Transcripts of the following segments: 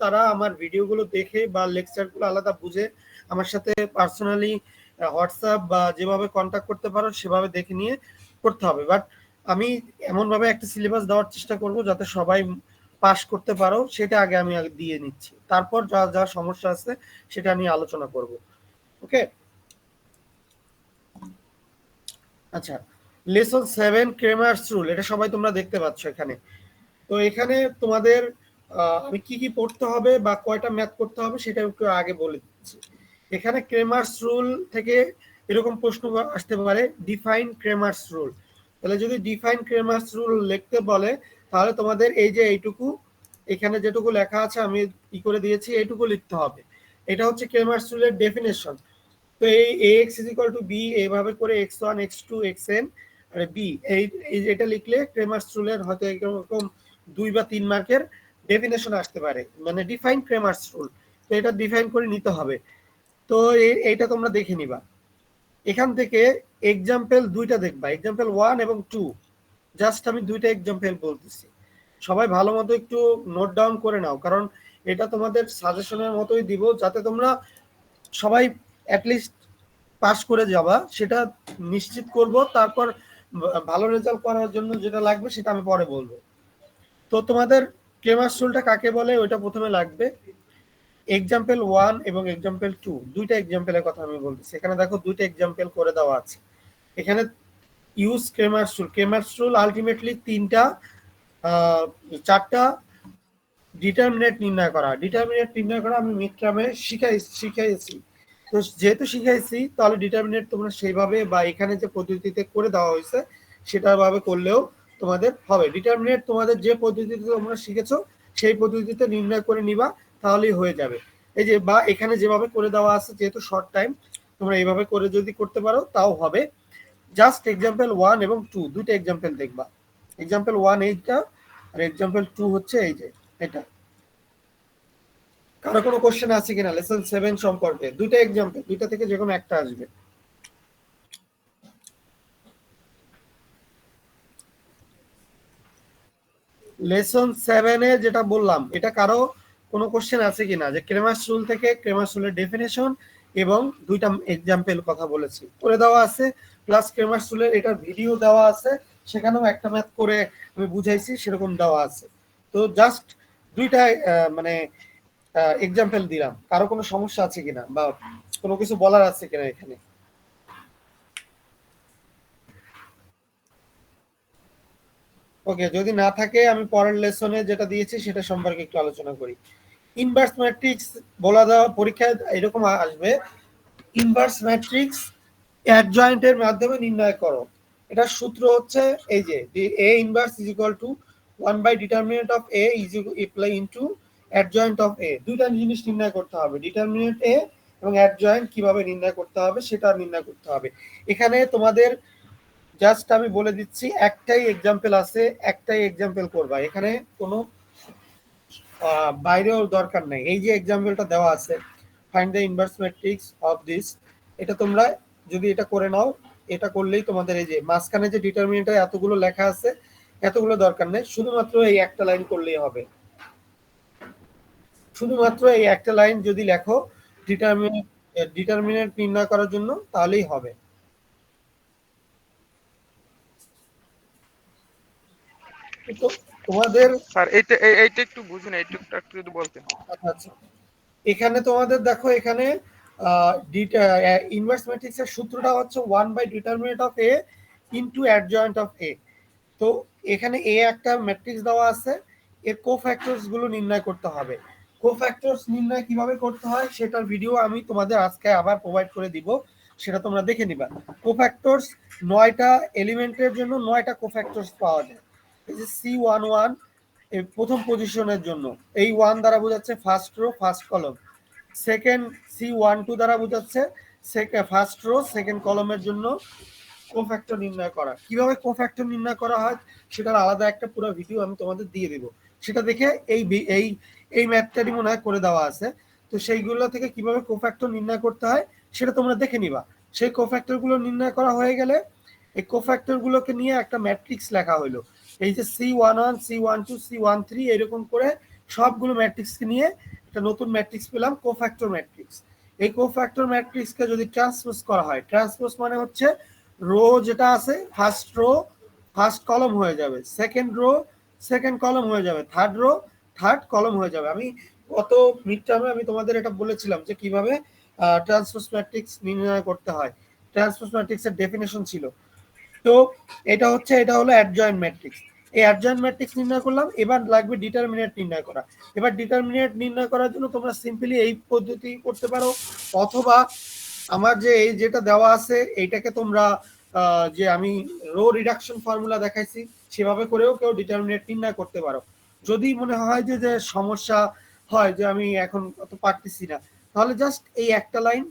তারা আমার ভিডিওগুলো দেখে বা লেকচারগুলো আলাদা বুঝে আমার সাথে পার্সোনালি হোয়াটসঅ্যাপ বা যেভাবে কন্ট্যাক্ট করতে পারো সেভাবে দেখে নিয়ে করতে হবে। বাট আমি এমনভাবে একটা সিলেবাস দেওয়ার চেষ্টা করব যাতে সবাই পাস করতে পারো, সেটা আগে আমি দিয়ে নিচ্ছি, তারপর যা যা সমস্যা আছে সেটা নিয়ে আলোচনা করব। ওকে, আচ্ছা, লেসন 7 ক্রেমার্স রুল, এটা সবাই তোমরা দেখতে পাচ্ছ এখানে। তো এখানে তোমাদের আমি কি কি পড়তে হবে বা কয়টা ম্যাথ করতে হবে সেটা একটু আগে বলে দিচ্ছি। এখানে ক্রেমার্স রুল থেকে এরকম প্রশ্ন আসতে পারে, ডিফাইন ক্রেমার্স রুল। তাহলে যদি ডিফাইন ক্রেমার্স রুল লিখতে বলে তাহলে তোমাদের এই যে এইটুকু এখানে যেটুকু লেখা আছে আমি ই করে দিয়েছি এইটুকু লিখতে হবে। এটা হচ্ছে ক্রেমার্স রুলের ডেফিনেশন। তো এই ax is equal to b এইভাবে করে x1 x2 xn আর b এই এটা লিখলে ক্রেমার্স রুলের হয়তো এরকম 2 বা 3 মার্কের ডেফিনেশন আসতে পারে, মানে ডিফাইন ক্রেমার্স রুল। তো এটা ডিফাইন করে নিতে হবে। তো এইটা তোমরা দেখে নিবা। এখান থেকে এক্সাম্পল দুইটা দেখবা, এক্সাম্পল 1 এবং 2। জাস্ট আমি দুইটা এক্সাম্পল বলতেছি, সবাই ভালো মতো একটু নোট ডাউন করে নাও, কারণ এটা তোমাদের সাজেশনের মতোই দিব যাতে তোমরা সবাই অ্যাটলিস্ট পাস করে যাবা, সেটা নিশ্চিত করব। তারপর ভালো রেজাল্ট করার জন্য যেটা লাগবে সেটা আমি পরে বলবো। তো তোমাদের ক্রেমার্স রুলটা কাকে বলে ওইটা প্রথমে লাগবে। এক্সাম্পল 1 এবং এক্সাম্পল 2 দুইটা এক্সাম্পলের কথা আমি বলতেছি। এখানে দেখো দুইটা এক্সাম্পল করে দেওয়া আছে। এখানে use Cramer's rule, Cramer's rule ultimately চারটা ডিটারমিনেট নির্ণয় করা। ডিটারমিনেট নির্ণয় করা আমি মিড টার্মে শিখাইছি। তো যেহেতু শিখাইছি তাহলে ডিটারমিনেট তোমরা সেইভাবে বা এখানে যে পদ্ধতিতে করে দেওয়া হয়েছে সেটা ভাবে করলেও তোমাদের হবে। ডিটারমিনেট তোমাদের যে পদ্ধতিতে তোমরা শিখেছো সেই পদ্ধতিতে নির্ণয় করে নিবা, তাহলেই হয়ে যাবে। এই যে বা এখানে যেভাবে করে দেওয়া আছে, যেহেতু শর্ট টাইম, তোমরা এইভাবে করে যদি করতে পারো তাও হবে। জাস্ট এক্সাম্পল 1 এবং 2 দুইটা এক্সাম্পল দেখবা। এক্সাম্পল 1 এইটা আর এক্সাম্পল 2 হচ্ছে এই যে এটা। কারো কোনো কোশ্চেন আছে কিনা লেসন 7 সম্পর্কে? দুইটা এক্সাম্পল, দুইটা থেকে যে কোনো একটা আসবে। লেসন 7 এ যেটা বললাম এটা কারো কোনো কোশ্চেন আছে কিনা, যে ক্রেমার্স রুল থেকে ক্রেমার্স রুলের ডেফিনেশন এবং দুইটা এক্সাম্পল কথা বলেছি করে দেওয়া আছে, প্লাস ক্রেমার্স রুলের এটার ভিডিও দেওয়া আছে, সেখানেও একটা ম্যাথ করে আমি বুঝাইছি সেরকম দেওয়া আছে। তো জাস্ট দুইটা মানে এক্সাম্পল দিলাম। কারো কোনো সমস্যা আছে কিনা বা কোনো কিছু বলার আছে কিনা এখানে? ওকে, যদি না থাকে আমি পরের লেসনে যেটা দিয়েছি সেটা সম্পর্কে একটু আলোচনা করি। ইনভার্স ম্যাট্রিক্স বলা দেওয়া পরীক্ষায় এরকম আসবে, ইনভার্স ম্যাট্রিক্স অ্যাডজয়েন্টের মাধ্যমে নির্ণয় করো। এটা সূত্র হচ্ছে এই যে a inverse is equal to 1 by determinant of a is equal into adjoint of a। দুইটা জিনিস নির্ণয় করতে হবে, ডিটারমিনেন্ট a এবং অ্যাডজয়েন্ট কিভাবে নির্ণয় করতে হবে সেটা নির্ণয় করতে হবে। এখানে তোমাদের জাস্ট আমি বলে দিচ্ছি একটাই এক্সাম্পল আছে, একটাই এক্সাম্পল করবা, এখানে কোনো বাইরেও দরকার নাই। এই যে এক্সাম্পলটা দেওয়া আছে, find the inverse matrix of this, এটা তোমরা যদি এটা করে নাও, এটা করলেই তোমাদের এই যে মাঝখানে যে ডিটারমিনেন্টে এতগুলো লেখা আছে এতগুলো দরকার নেই, শুধুমাত্র এই একটা লাইন করলেই হবে। শুধুমাত্র এই একটা লাইন যদি লেখো ডিটারমিনেন্ট নির্ণয় করার জন্য, তাহলেই হবে। তো তোমাদের স্যার এইটা একটু বুঝুন, একটু যদি বলতেন। আচ্ছা, এখানে তোমাদের দেখো এখানে ইনভার্স ম্যাট্রিক্সের সূত্রটা হচ্ছে 1 by determinant of a into adjoint of a। তো এখানে a একটা ম্যাট্রিক্স দেওয়া আছে, এর কোফ্যাক্টরস গুলো নির্ণয় করতে হবে। কোফ্যাক্টরস নির্ণয় কিভাবে করতে হয় সেটার ভিডিও আমি তোমাদের আজকে আবার প্রোভাইড করে দিব, সেটা তোমরা দেখে নিবা। কোফ্যাক্টরস 9টা এলিমেন্টের জন্য 9টা কোফ্যাক্টরস পাওয়া যায়। এই যে C11 প্রথম পজিশনের জন্য এই 1 দ্বারা বোঝাচ্ছে ফার্স্ট রো ফার্স্ট কলম। সেকেন্ড C12 দ্বারা বোঝাচ্ছে ফার্স্ট রো সেকেন্ড কলমের জন্য কোফ্যাক্টর নির্ণয় করা। কিভাবে কোফ্যাক্টর নির্ণয় করা হয় সেটার আলাদা একটা পুরো ভিডিও আমি তোমাদের দিয়ে দেব, সেটা দেখে এই এই এই ম্যাথটারই মনে হয় করে দেওয়া আছে। তো সেইগুলো থেকে কিভাবে কোফ্যাক্টর নির্ণয় করতে হয় সেটা তোমরা দেখে নিবা। সেই কোফ্যাক্টর গুলো নির্ণয় করা হয়ে গেলে এই কোফ্যাক্টর গুলোকে নিয়ে একটা ম্যাট্রিক্স লেখা হলো। এই যে C11 C12 C13 এরকম করে সবগুলো ম্যাট্রিক্সকে নিয়ে একটা নতুন ম্যাট্রিক্স পেলাম, কোফ্যাক্টর ম্যাট্রিক্স। এই কোফ্যাক্টর ম্যাট্রিক্সকে যদি ট্রান্সপোজ করা হয়, ট্রান্সপোজ মানে হচ্ছে রো যেটা আছে ফার্স্ট রো ফার্স্ট কলম হয়ে যাবে, সেকেন্ড রো সেকেন্ড কলম হয়ে যাবে, থার্ড রো থার্ড কলম হয়ে যাবে। আমি গত মিড টার্মে আমি তোমাদের এটা বলেছিলাম যে কিভাবে ট্রান্সপোজ ম্যাট্রিক্স নির্ণয় করতে হয়, ট্রান্সপোজ ম্যাট্রিক্সের ডেফিনেশন ছিল। তো এটা হলো অ্যাডজয়েন্ট ম্যাট্রিক্স। এই অ্যাডজয়েন্ট ম্যাট্রিক্স নির্ণয় করলাম, এবার লাগবে ডিটারমিনেন্ট নির্ণয় করা। এবার ডিটারমিনেন্ট নির্ণয় করার জন্য তোমরা সিম্পলি এই পদ্ধতি করতে পারো, অথবা আমার যে এই যেটা দেওয়া আছে এইটাকে তোমরা যে আমি রো রিডাকশন ফর্মুলা দেখাইছি সেভাবে করেও কেউ ডিটারমিনেন্ট নির্ণয় করতে পারো। যদি মনে হয় যে সমস্যা হয় যে আমি এখন অত পারতেছি না, তাহলে জাস্ট এই একটা লাইন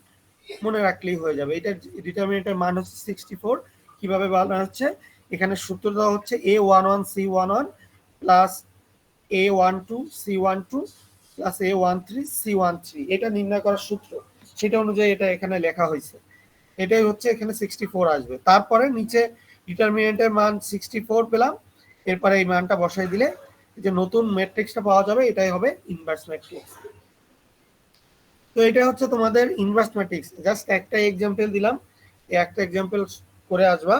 মনে রাখলেই হয়ে যাবে। এটা ডিটারমিনেন্টের মান হচ্ছে 64। কিভাবে বানানো হচ্ছে, এখানে সূত্র দেওয়া হচ্ছে A11 C11 plus A12 C12 plus A13 C13, এটা নির্ণয় করার সূত্র, সেটা অনুযায়ী এটা এখানে লেখা হয়েছে। এটাই হচ্ছে এখানে 64 আসবে। তারপরে নিচে ডিটারমিনেন্টের মান 64 পেলাম, এরপরে এই মানটা বসাই দিলে যে নতুন ম্যাট্রিক্সটা পাওয়া যাবে, এটাই হবে ইনভার্স ম্যাট্রিক্স। তো এটা হচ্ছে তোমাদের ইনভার্স ম্যাট্রিক্স। জাস্ট একটা এক্সাম্পল দিলাম, এই একটা এক্সাম্পল করে আসবা।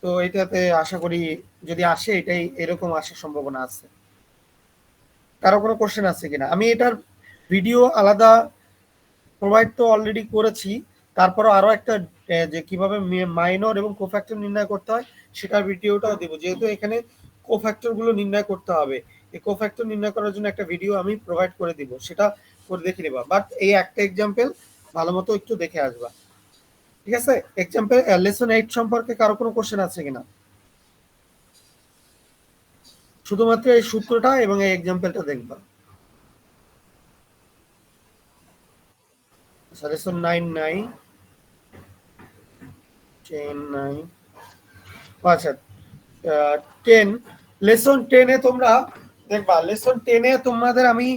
তো এটাতে আশা করি যদি আসে এটাই এরকম আসার সম্ভাবনা আছে। কারো কোনো কোশ্চেন আছে কিনা? আমি এটার ভিডিও আলাদা প্রোভাইড তো অলরেডি করেছি, তারপরও আরো একটা যে কিভাবে মাইনর এবং কোফ্যাক্টর নির্ণয় করতে হয় সেটার ভিডিওটাও দেবো, যেহেতু এখানে কোফ্যাক্টর গুলো নির্ণয় করতে হবে। এই কোফ্যাক্টর নির্ণয় করার জন্য একটা ভিডিও আমি প্রোভাইড করে দিব, সেটা করে দেখে নেবা। বাট এই একটা এক্সাম্পল ভালো মতো একটু দেখে আসবা, ঠিক আছে? এক্সাম্পল লেসন 8 সম্পর্কে কারো কোনো কোশ্চেন আছে কিনা? শুধুমাত্র এই সূত্রটা এবং এই এক্সাম্পলটা দেখবা। লেসন 9 নাই, 10 নাই, আচ্ছা 10, লেসন 10 এ তোমরা দেখবা, লেসন 10 এ তোমাদের আমি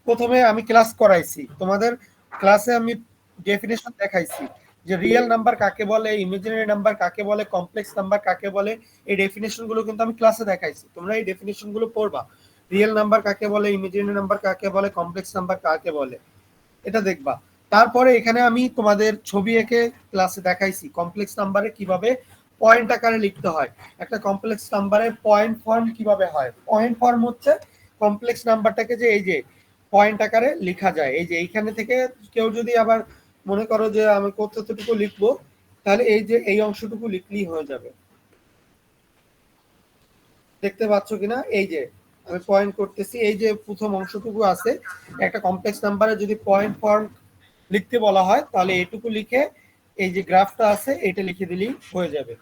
প্রথমে আমি ক্লাস করাইছি, তোমাদের ক্লাসে আমি ডেফিনেশন দেখাইছি যে রিয়েল নাম্বার কাকে বলে, ইমাজিনারি নাম্বার কাকে বলে, কমপ্লেক্স নাম্বার কাকে বলে। এই ডেফিনেশন গুলো কিন্তু আমি ক্লাসে দেখাইছি, তোমরা এই ডেফিনেশন গুলো পড়বা। রিয়েল নাম্বার কাকে বলে, ইমাজিনারি নাম্বার কাকে বলে, কমপ্লেক্স নাম্বার কাকে বলে, এটা দেখবা। তারপরে এখানে আমি তোমাদের ছবি এঁকে ক্লাসে দেখাইছি কমপ্লেক্স নাম্বারে কিভাবে পয়েন্ট আকারে লিখতে হয়, একটা কমপ্লেক্স নাম্বারে পয়েন্ট ফর্ম কিভাবে হয়। পয়েন্ট ফর্ম হচ্ছে কমপ্লেক্স নাম্বারটাকে যে এই যে পয়েন্ট আকারে লেখা যায়, এই যে এইখানে থেকে কেউ যদি আবার মনে করো যে আমি কতটুকু লিখবো, তাহলে এই যে এই অংশটুকু লিখলেই হয়ে যাবে। দেখতে পাচ্ছ কিনা, এই যে আমি পয়েন্ট করতেছি, এই যে প্রথম অংশটুকু আছে, একটা কমপ্লেক্স নাম্বারে যদি পয়েন্ট ফর্ম লিখতে বলা হয় তাহলে এটুকু লিখে এই যে গ্রাফটা আছে এটা লিখে দিলেই হয়ে যাবে,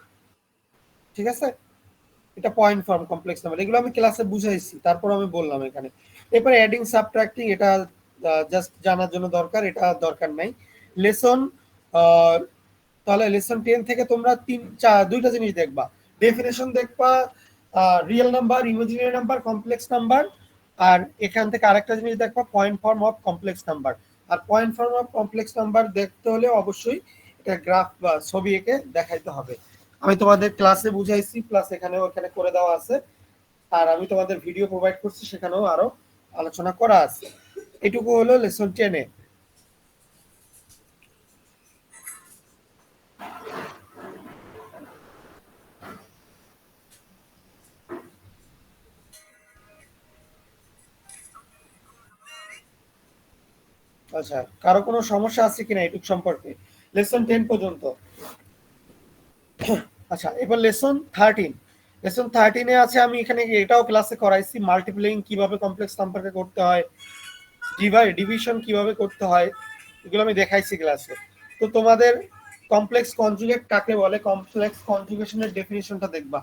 ঠিক আছে? এটা পয়েন্ট ফর্ম কমপ্লেক্স নাম্বার, এগুলো আমি ক্লাসে বুঝাইছি, তারপর আমি বললাম এখানে। এরপরে অ্যাডিং সাবট্রাক্টিং, এটা জাস্ট জানার জন্য দরকার, এটা দরকার নাই। লেসন তাহলে লেসন 10 থেকে তোমরা দুইটা জিনিস দেখবা, ডেফিনেশন দেখবা real number, imaginary number, complex number, আর এখান থেকে আরেকটা জিনিস দেখবা point form of complex number. আর point form of complex number দেখতে হলে অবশ্যই এটা গ্রাফ বা ছবি এঁকে দেখাইতে হবে। আমি তোমাদের ক্লাসে বুঝাইছি, প্লাস এখানেও এখানে করে দেওয়া আছে, আর আমি তোমাদের ভিডিও প্রোভাইড করছি, সেখানেও আরো আলোচনা করা আছে। এটুকু হলো লেসন 10 এ। আচ্ছা, কারো কোনো সমস্যা আছে কিনা এটুক সম্পর্কে লেসন 10 পর্যন্ত? আচ্ছা, এবার লেসন 13। লেসন 13 এ আছে, আমি এখানে এটাও ক্লাসে করাইছি, মাল্টিপ্লাইং কিভাবে কমপ্লেক্স নাম্বারকে করতে হয়, ডিভিশন কিভাবে করতে হয়, এগুলো আমি দেখাইছি ক্লাসে। তো তোমাদের কমপ্লেক্স কনজুগেট কাকে বলে, কমপ্লেক্স কনজুগেশনের ডেফিনিশনটা দেখবা,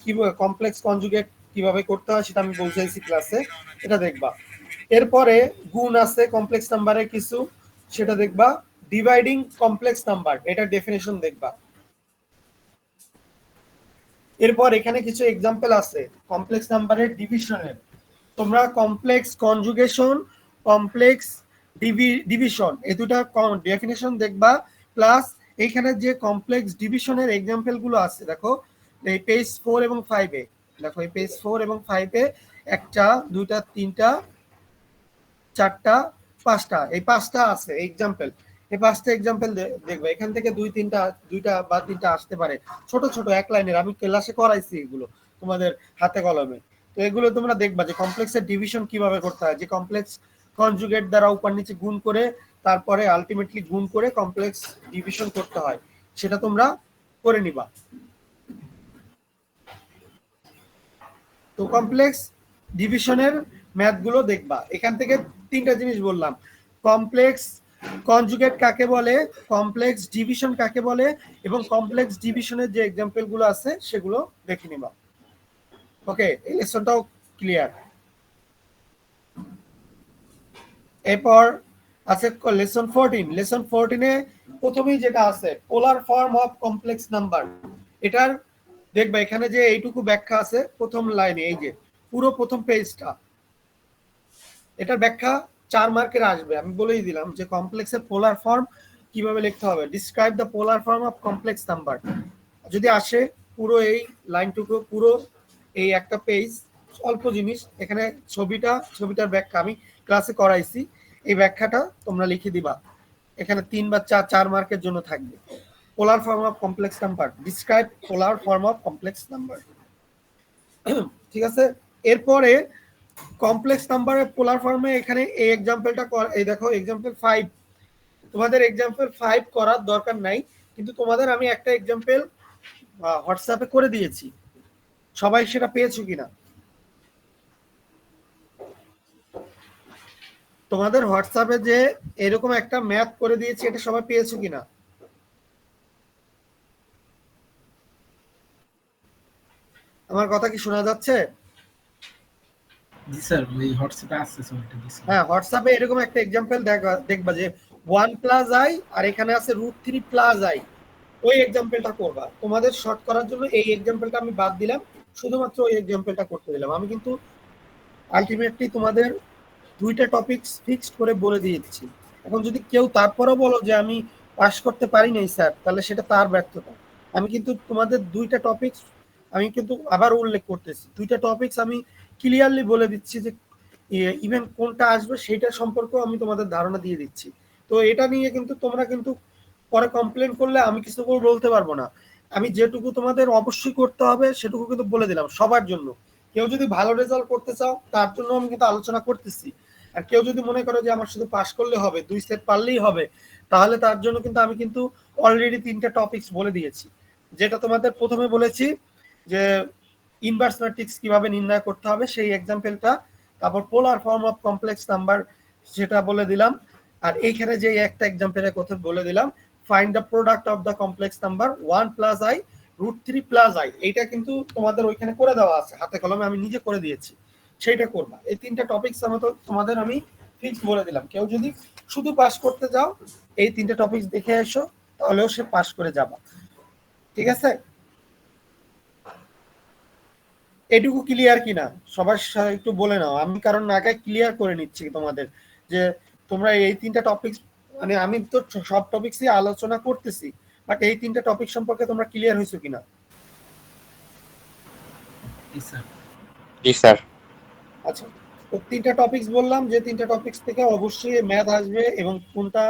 কিভাবে কমপ্লেক্স কনজুগেট কিভাবে করতে হয় সেটা আমি বুঝাইছি ক্লাসে, এটা দেখবা। এরপরে গুণ আছে কমপ্লেক্স নাম্বারে কিছু, সেটা দেখবা। ডিভাইডিং কমপ্লেক্স নাম্বার, এটা ডেফিনেশন দেখবা। এরপর এখানে কিছু এক্সাম্পল আছে কমপ্লেক্স নাম্বারের ডিভিশনের, তোমরা কমপ্লেক্স কনজুগেশন, কমপ্লেক্স ডিভিশন এই দুটা ডেফিনেশন দেখবা। প্লাস এইখানে যে কমপ্লেক্স ডিভিশনের এক্সাম্পল গুলো আছে দেখো, এই পেজ 4 এবং 5 এ দেখো, এই পেজ 4 এবং 5 এ একটা, দুইটা, তিনটা, 4টা 5টা, এই 5টা আছে এক্সাম্পল। এই 5টা এক্সাম্পল দেখবে, এখান থেকে দুইটা বা 3টা আসতে পারে, ছোট ছোট এক লাইনের। আমি ক্লাসে করাইছি এগুলো তোমাদের হাতে কলমে। তো এগুলো তোমরা দেখবা যে কমপ্লেক্সের ডিভিশন কিভাবে করতে হয়, যে কমপ্লেক্স কনজুগেট দ্বারা উপর নিচে গুণ করে তারপরে আলটিমেটলি গুণ করে কমপ্লেক্স ডিভিশন করতে হয়, সেটা তোমরা করে নিবা। তো কমপ্লেক্স ডিভিশনের ম্যাথগুলো দেখবা। এখান থেকে 3টা জিনিস বললাম, কমপ্লেক্স কনজুগেট কাকে বলে, কমপ্লেক্স ডিভিশন কাকে বলে, এবং কমপ্লেক্স ডিভিশনের যে এক্সাম্পল গুলো আছে সেগুলো দেখে নিবা। ওকে, এই লেসনটাও ক্লিয়ার। এরপর আছে লেসন 14। লেসন 14-এ প্রথমেই যেটা আছে polar form of complex number. এটার দেখবা এখানে যে এইটুকু ব্যাখ্যা আছে প্রথম লাইনে, এই যে পুরো প্রথম পেজটা, এটার ব্যাখ্যা 4 মার্কের আসবে। আমি বলেই দিলাম যে কমপ্লেক্সের পোলার ফর্ম কিভাবে লিখতে হবে, describe the polar form of complex number. যদি আসে পুরো এই লাইনটুকু, পুরো এই একটা পেজ, অল্প জিনিস, এখানে ছবিটার ব্যাখ্যা আমি ক্লাসে করাইছি, এই ব্যাখ্যাটা তোমরা লিখে দিবা। এখানে 3 বা 4 মার্কের জন্য থাকবে। Polar form of complex number, describe polar form of complex number. ঠিক আছে, এরপরে কমপ্লেক্স নাম্বারের পোলার ফর্মে এখানে এই এক্সাম্পলটা, এই দেখো এক্সাম্পল 5। তোমাদের এক্সাম্পল 5 করার দরকার নাই, কিন্তু তোমাদের আমি একটা এক্সাম্পল হোয়াটসঅ্যাপে করে দিয়েছি, সবাই সেটা পেয়েছো কিনা? তোমাদের হোয়াটসঅ্যাপে যে এরকম একটা ম্যাথ করে দিয়েছি, এটা সবাই পেয়েছো কিনা? আমার কথা কি শোনা যাচ্ছে? জি স্যার, ওই হোয়াটসঅ্যাপে আছে সবটা দিছি। হ্যাঁ, হোয়াটসঅ্যাপে এরকম একটা এক্সাম্পল দেখবা যে 1 + i আর এখানে আছে √3 + i, ওই এক্সাম্পলটা করবা। তোমাদের শর্ট করার জন্য এই এক্সাম্পলটা আমি বাদ দিলাম, শুধুমাত্র ওই এক্সাম্পলটা করতে দিলাম। আমি কিন্তু আলটিমেটলি তোমাদের 2টা টপিকস ফিক্সড করে বলে দিয়েছি। এখন যদি কেউ তারপরও বলো যে আমি পাস করতে পারি নাই স্যার, তাহলে সেটা তার ব্যর্থতা। আমি কিন্তু তোমাদের 2টা টপিকস আমি কিন্তু আবার উল্লেখ করতেছি, 2টা টপিকস আমি ক্লিয়ারলি বলে দিচ্ছি যে ইভেন কোনটা আসবে সেটা সম্পর্কেও আমি তোমাদের ধারণা দিয়ে দিচ্ছি। তো এটা নিয়ে কিন্তু তোমরা কিন্তু পরে কমপ্লেন করলে আমি কিছু বলতে পারবো না। আমি যেটুকু তোমাদের অবশ্যই করতে হবে সেটুকু কিন্তু বলে দিলাম সবার জন্য। কেউ যদি ভালো রেজাল্ট করতে চাও তার জন্য আমি কিন্তু আলোচনা করতেছি, আর কেউ যদি মনে করো যে আমার শুধু পাস করলে হবে, 2 সেট পারলেই হবে, তাহলে তার জন্য কিন্তু আমি কিন্তু অলরেডি 3টা টপিকস বলে দিয়েছি। যেটা তোমাদের প্রথমে বলেছি যে ইনভার্স ম্যাট্রিক্স কিভাবে নির্ণয় করতে হবে সেই এক্সাম্পলটা, তারপর polar form of complex number সেটা বলে দিলাম, আর এইখানে যে একটা এক্সাম্পলের কথা বলে দিলাম, find the product of the complex number 1 + i √3 + i। এইটা কিন্তু তোমাদের ওইখানে করে দেওয়া আছে হাতে কলমে, আমি নিজে করে দিয়েছি, সেইটা করবা। এই 3টা টপিকস তোমাদের আমি ফিক্স বলে দিলাম। কেউ যদি শুধু পাস করতে যাও এই 3টা টপিকস দেখে এসো, তাহলেও সে পাস করে যাবা। ঠিক আছে, এটুকু ক্লিয়ার কিনা সবার একটু বলে নাও। আমি কারণ আগে ক্লিয়ার করে নিচ্ছি তোমাদের যে তোমরা এই 3টা টপিকস, মানে আমি তো সব টপিকসই আলোচনা করতেছি, বাট এই 3টা টপিক সম্পর্কে তোমরা ক্লিয়ার হয়েছো কিনা? জি স্যার। জি স্যার। আচ্ছা, তো 3টা টপিকস বললাম, যে 3টা টপিকস থেকে অবশ্যই ম্যাথ আসবে এবং কোনটা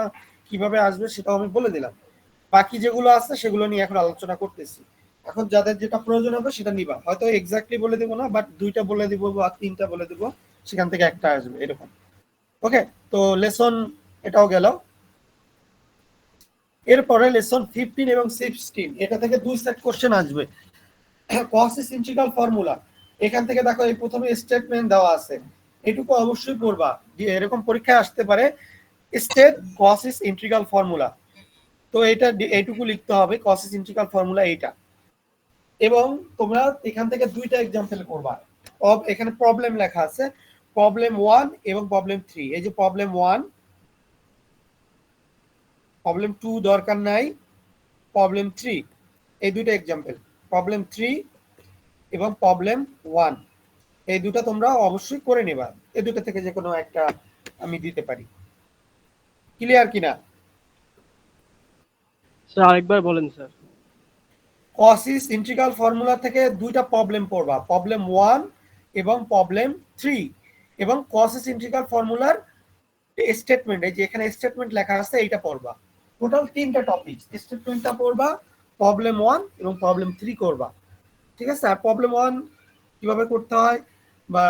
কিভাবে আসবে সেটাও আমি বলে দিলাম। বাকি যেগুলো আছে সেগুলো নিয়ে এখন আলোচনা করতেছি। এখন যাদের যেটা প্রয়োজন হবে সেটা নিবা, হয়তো এক্স্যাক্টলি বলে দিব না, বাট 2টা বলে দিব বা 3টা বলে দিব, সেখান থেকে একটা আসবে এরকম। ওকে, তো লেসন এটাও গেল। এরপরে লেসন 15 এবং 16, এটা থেকে 2 সেট কোশ্চেন আসবে। কস ইন্টিগ্রাল ফর্মুলা, এখান থেকে দেখো এই প্রথমে স্টেটমেন্ট দেওয়া আছে, এটুকু অবশ্যই পড়বা, এরকম পরীক্ষায় আসতে পারে স্টেট কস ইন্টিগ্রাল ফর্মুলা। তো এটা এইটুকু লিখতে হবে, কস ইন্টিগ্রাল ফর্মুলা এইটা। এবং তোমরা এখান থেকে 2টা এক্সাম্পল করবা। এখানে প্রবলেম লেখা আছে, প্রবলেম 1 এবং প্রবলেম 3। এই যে প্রবলেম 1, প্রবলেম 2 দরকার নাই, প্রবলেম 3, এই 2টা এক্সাম্পল, প্রবলেম 3 এবং প্রবলেম 1, এই 2টা তোমরা অবশ্যই করে নেবা। এই 2টা থেকে যে কোনো একটা আমি দিতে পারি। ক্লিয়ার কিনা? স্যার আরেকবার বলেন স্যার। কসিস ইন্টিগ্রাল ফর্মুলা থেকে 2টা প্রবলেম পড়বা, প্রবলেম 1 এবং প্রবলেম 3, এবং কসিস ইন্টিগ্রাল ফর্মুলার স্টেটমেন্ট, এই যে এখানে স্টেটমেন্ট লেখা আছে এইটা পড়বা। টোটাল 3টা টপিক, স্টেটমেন্টটা পড়বা, প্রবলেম 1 এবং প্রবলেম 3 করবা, ঠিক আছে? আর প্রবলেম 1 কিভাবে করতে হয় বা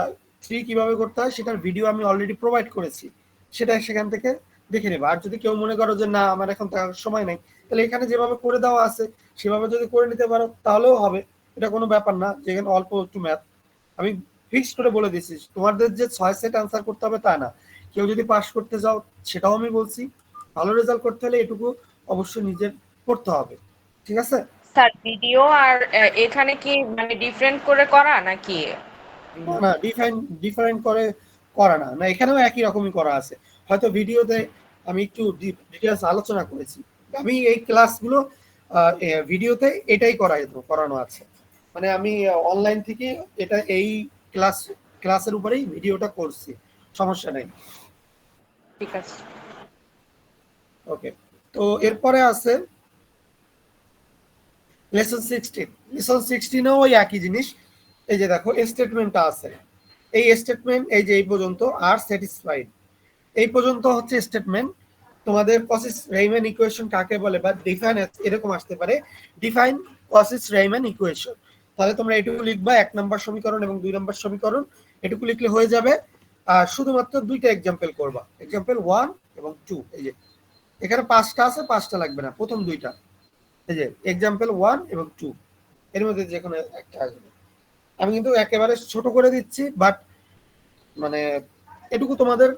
3 কিভাবে করতে হয় সেটার ভিডিও আমি অলরেডি প্রোভাইড করেছি, সেটা সেখান থেকে দেখে নেবা। আর যদি কেউ মনে করো যে না আমার এখন তার সময় নেই, তাহলে এখানে যেভাবে করে দেওয়া আছে সেভাবে যদি করে নিতে পারো তাহলেও হবে, এটা কোনো ব্যাপার না যে এখানে অল্প একটু ম্যাথ। আমি ফিক্সড করে বলে দিচ্ছি তোমাদের যে 6 সেট আনসার করতে হবে তা না, কেউ যদি পাস করতে যাও সেটাও আমি বলছি, ভালো রেজাল্ট করতে হলে এটুকু অবশ্যই নিজের করতে হবে, ঠিক আছে? স্যার ভিডিও আর এখানে কি মানে ডিফারেন্ট করে করা নাকি? না না, ডিফারেন্ট করে করা না, না এখানেও একই রকমই করা আছে। হয়তো ভিডিওতে আমি একটু ডিটেলস আলোচনা করেছি, আমি এই ক্লাসগুলো ভিডিওতে এটাই করানো আছে, মানে আমি অনলাইন থেকে এটা এই ক্লাসের উপরেই ভিডিওটা করছি, সমস্যা নেই। ঠিক আছে। ওকে, তো এরপরে আছে লেসন 16। লেসন 16 ওই একই জিনিস, এই যে দেখো স্টেটমেন্টটা আছে, এই স্টেটমেন্ট এই যে এই পর্যন্ত আর স্যাটিসফাইড, এই পর্যন্ত হচ্ছে স্টেটমেন্ট। তোমাদের কসিস রেইমান ইকুয়েশন কাকে বলে বা ডিফাইন এরকম আসতে পারে, ডিফাইন কসিস রেইমান ইকুয়েশন, তাহলে তোমরা এটুকু লিখবা 1 নম্বর সমীকরণ এবং 2 নম্বর সমীকরণ, এটুকু লিখলে হয়ে যাবে। আর শুধুমাত্র 2টা এক্সাম্পল করবা, এক্সাম্পল 1 এবং 2, এই যে এখানে 5টা আছে, 5টা লাগবে না, প্রথম 2টা, এই যে এক্সাম্পল 1 এবং 2, এর মধ্যে যে কোনো একটা আসবে। আমি কিন্তু একেবারে ছোট করে দিচ্ছি, বাট মানে এটুকু তোমাদের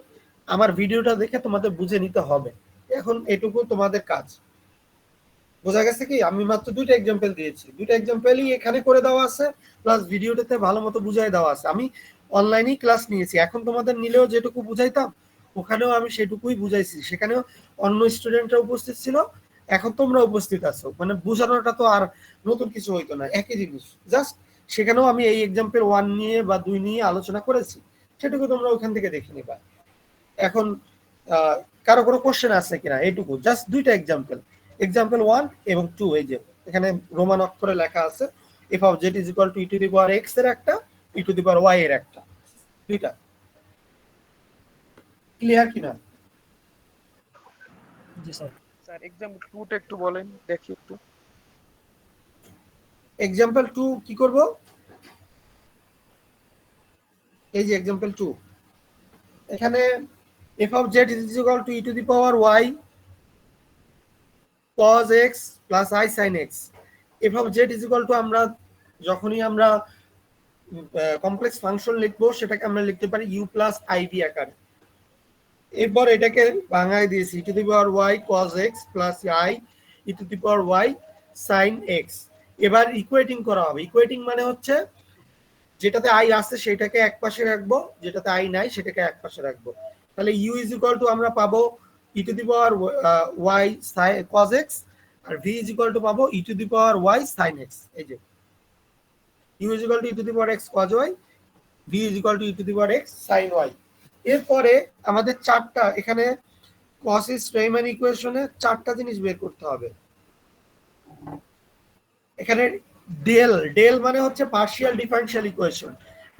আমার ভিডিওটা দেখে তোমাদের বুঝে নিতে হবে, এখন এটুকু তোমাদের কাজ। বোঝা গেছে কি? আমি মাত্র 2টা এক্সাম্পল দিয়েছি, 2টা এক্সাম্পলই এখানে করে দেওয়া আছে, প্লাস ভিডিওটাতে ভালো মতো বুঝাই দেওয়া আছে। আমি অনলাইনেই ক্লাস নিয়েছি, এখন তোমাদের নিলেও যেটুকু বুঝাইতাম ওখানেও আমি সেটুকুই বুঝাইছি, সেখানেও অন্য স্টুডেন্টরা উপস্থিত ছিল, এখন তোমরা উপস্থিত আছো, মানে বোঝানোটা তো আর নতুন কিছু হইতো না, একই জিনিস, জাস্ট সেখানেও আমি এই এক্সাম্পল 1 নিয়ে বা 2 নিয়ে আলোচনা করেছি, সেটুকু তোমরা ওখান থেকে দেখে নিবা। এখন কারো কোনো কোশ্চেন আছে কিনা এইটুকু, জাস্ট 2টা এক্সাম্পল, এক্সাম্পল 1 এবং 2, এই যে এখানে রোমান অক্ষরে লেখা আছে f of z is equal to e to the power x এর একটা, e to the power y এর একটা, দুইটা। ক্লিয়ার কিনা? জি স্যার। স্যার এক্সাম্পল 2টা একটু বলেন দেখি একটু। এক্সাম্পল 2 কি করব? এই যে এক্সাম্পল 2, এখানে f of z is equal to e to the power y cos x plus I sin x, f of z is equal to আমরা যখনই আমরা কমপ্লেক্স ফাংশন লিখবো সেটাকে আমরা লিখতে পারি u প্লাস ib আকারে, এরপর এটাকে ভাঙায় দিয়েছি e to the power y cos x plus I e to the power y sin x। এবার ইকুয়েটিং করা হবে, ইকুয়েটিং মানে হচ্ছে যেটাতে i আছে সেটাকে এক পাশে রাখবো, যেটাতে i নাই সেটাকে এক পাশে রাখবো, তাহলে u is equal to আমরা পাবো e to the power y cos x, R v is equal to পাবো e to the power y sin x, এই যে u is equal to e to the power x cos y, v is equal to e to the power x sin y। এরপরে আমাদের চারটা এখানে কসিস রেইমান ইকুয়েশনে 4টা জিনিস বের করতে হবে। এখানে ডেল মানে হচ্ছে partial differential equation,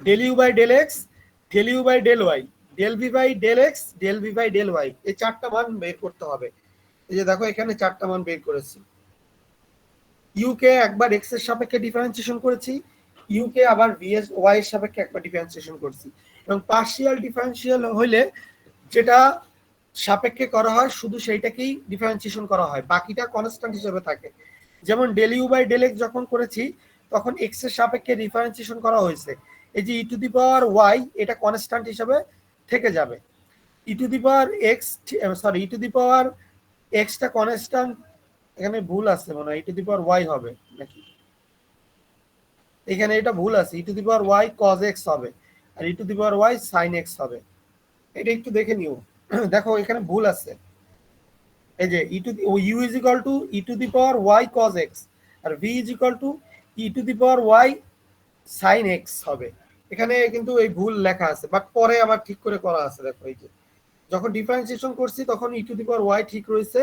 del u by del x, del u by del y, del v by del x, del v by del y, এই 4টা মান বের করতে হবে। এই যে দেখো এখানে 4টা মান বের করেছি, ইউ কে একবার এক্স এর সাপেক্ষে ডিফারেন্সিয়েশন করেছি, ইউ কে আবার ভি এর ওয়াই এর সাপেক্ষে একবার ডিফারেন্সিয়েশন করছি, এবং পার্শিয়াল ডিফারেন্সিয়াল হইলে যেটা সাপেক্ষে করা হয় শুধু সেইটাকেই ডিফারেন্সিয়েশন করা হয়, বাকিটা কনস্ট্যান্ট হিসেবে থাকে। যেমন del u by del x যখন করেছি তখন এক্স এর সাপেক্ষে ডিফারেন্সিয়েশন করা হয়েছে, এই যে e to the power Y এটা কনস্ট্যান্ট হিসেবে থেকে যাবে, e to the power X sorry e to the power এক্সটা কনস্ট্যান্ট, এখানে ভুল আছে মনে হয় ই টু দি পাওয়ার ওয়াই হবে নাকি, এখানে এটা ভুল আছে, e to the power Y cos X হবে আর e to the power Y sine X হবে, এটা একটু দেখে নিও। দেখো এখানে ভুল আছে, এই যে e to U is equal to e to the power Y cos X আর V is equal to e to the power Y sine X হবে, এখানে কিন্তু এই ভুল লেখা আছে, বাট পরে আবার ঠিক করে করা আছে। দেখো এই যে যখন ডিফারেন্সিয়েশন করছি তখন ই টু দি পাওয়ার ওয়াই ঠিক রয়েছে,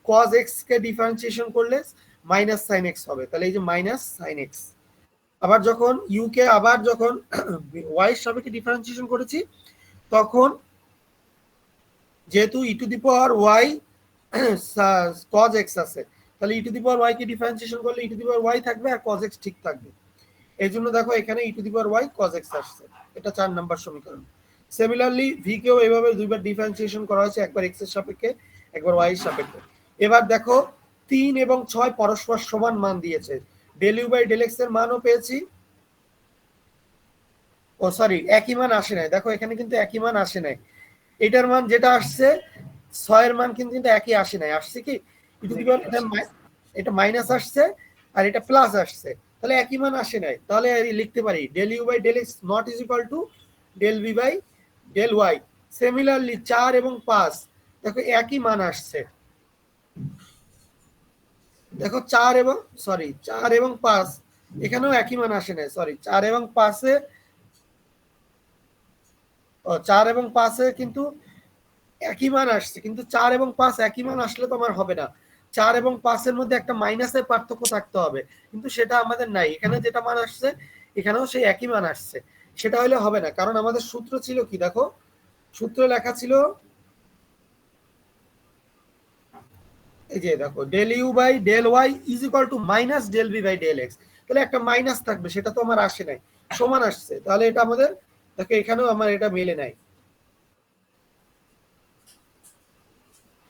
কজ এক্স কে ডিফারেন্সিয়েশন করলে মাইনাস সাইন এক্স হবে, তাহলে এই যে মাইনাস সাইন এক্স। আবার যখন ইউ কে আবার যখন ওয়াই এর সাপেক্ষে ডিফারেন্সিয়েশন করেছি তখন যেহেতু e to the power y cos x আছে, তাহলে e to the power y কে ডিফারেন্সিয়েশন করলে e to the power Y থাকবে আর cos x ঠিক থাকবে। এই জন্য দেখো এখানে e to the power y cos x আসছে, এটা 4 নাম্বার সমীকরণ। সিমিলারলি ভি কেও এইভাবে দুইবার ডিফারেন্সিয়েশন করা হয়েছে, একবার x এর সাপেক্ষে একবার y এর সাপেক্ষে। এবার দেখো 3 এবং 6 পরস্পর সমান মান দিয়েছে, del u by del x এর মানও পেয়েছি, ও সরি একই মান আসে নাই, দেখো এখানে কিন্তু একই মান আসে নাই, এটার মান যেটা আসছে 6 এর মান কিন্তু একই আসে নাই, আসছে কি ই টু দি পাওয়ার এটা মাইনাস আসছে আর এটা প্লাস আসছে, তাহলে একই মান আসে নাই, তাহলে লিখতে পারি del u by del x not is equal to del v by del y. Similarly 4 এবং 5 দেখো একই মান আসছে, দেখো 4 এবং 5 এখানেও একই মান আসে নাই, সরি 4 এবং 5 এ 4 এবং 5 এ কিন্তু একই মান আসছে, কিন্তু 4 এবং 5 একই মান আসলে তো আমার হবে না, 4 এবং 5 এর মধ্যে একটা মাইনাসের পার্থক্য থাকতে হবে, কিন্তু সেটা আমাদের নাই, এখানে যেটা মান আসছে এখানেও সেই একই মান আসছে, সেটা হলে হবে না, কারণ আমাদের সূত্র ছিল কি, দেখো সূত্র লেখা ছিল এই যে দেখো del u by del y is equal to minus del v by del x, তাহলে একটা মাইনাস থাকবে, সেটা তো আমার আসে নাই, সমান আসছে, তাহলে এটা আমাদের দেখো এখানেও আমার এটা মেলে নাই,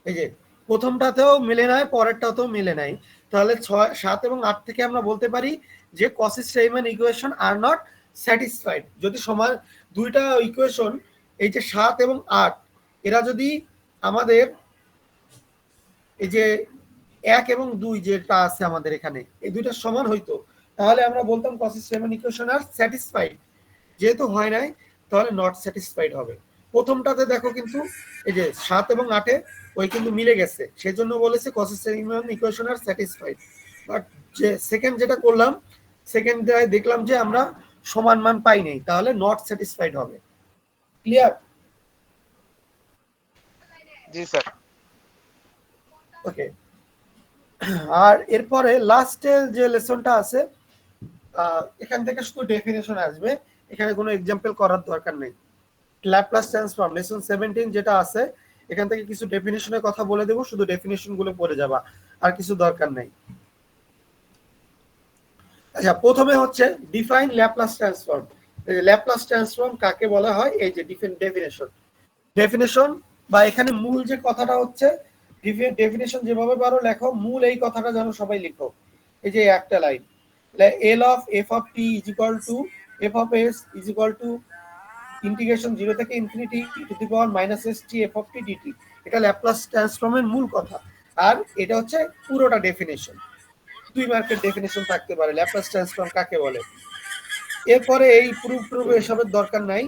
এই যে প্রথমটাতেও মিলে নাই পরেরটাতেও মিলে নাই, তাহলে 6 7 এবং 8 থেকে আমরা বলতে পারি যে কসি-স্টেইনম্যান ইকুয়েশন আর নট স্যাটিসফাইড। যদি সমান দুইটা ইকুয়েশন এই যে 7 এবং 8 এরা যদি আমাদের এই যে 1 এবং 2 যেটা আছে আমাদের এখানে এই দুইটা সমান হইতো, তাহলে আমরা বলতাম কসি-স্টেইনম্যান ইকুয়েশন আর স্যাটিসফাইড, যেহেতু হয় নাই তাহলে নট স্যাটিসফাইড হবে। প্রথমটাতে দেখো কিন্তু এই যে 7 এবং 8 এ ওই কিন্তু মিলে গেছে, সেজন্য বলেছে কসি-স্টেইনম্যান ইকুয়েশন আর স্যাটিসফাইড। বাট যে সেকেন্ড যেটা করলাম, সেকেন্ডে দেখলাম যে আমরা সমান মান পাই নাই, তাহলে নট স্যাটিসফাইড হবে। ক্লিয়ার? জি স্যার। ওকে, আর এরপরে লাস্টের যে লেসনটা আছে এখান থেকে শুধু ডেফিনেশন আসবে, এখানে কোনো এক্সাম্পল করার দরকার নেই। ল্যাপ্লাস ট্রান্সফর্ম লেসন 17 যেটা আছে এখান থেকে কিছু ডেফিনেশনের কথা বলে দেবো, শুধু ডেফিনেশন গুলো পড়ে যাবা, আর কিছু দরকার নেই। আচ্ছা, প্রথমে হচ্ছে define Laplace transform. Laplace transform কাকে বলা হয়, এই যে ডেফিনেশন বা এখানে মূল যে কথাটা হচ্ছে, ডেফিনেশন যেভাবে পারো লেখো, মূল এই কথাটা যেন সবাই লিখো। এই যে একটা line, L of f of t is equal to f of s is equal to integration 0 থেকে infinity to the power minus s t f of t dt, এটা ল্যাপ্লাস ট্রান্সফর্মের মূল কথা, আর এটা হচ্ছে পুরোটা ডেফিনেশন। 2 মার্কের ডেফিনেশন থাকতে পারে ল্যাপ্লাস ট্রান্সফর্ম কাকে বলে। এরপরে এই প্রুফ এসবের দরকার নাই,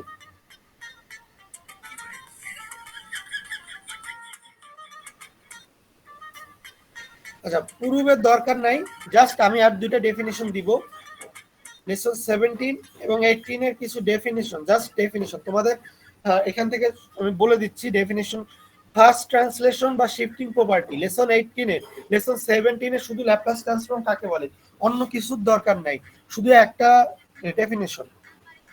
আচ্ছা প্রুফের দরকার নাই, জাস্ট আমি আর দুইটা ডেফিনেশন দিব। লেসন 17 এবং 18 এর কিছু ডেফিনেশন, জাস্ট ডেফিনেশন তোমাদের এখান থেকে আমি বলে দিচ্ছি ডেফিনেশন। ফার্স্ট ট্রান্সলেশন বা শিফটিং প্রপার্টি লেসন 18 এ, লেসন 17 এ শুধু ল্যাপ্লাস ট্রান্সফর্ম কাকে বলে, অন্য কিছুর দরকার নাই, শুধু একটা ডেফিনেশন।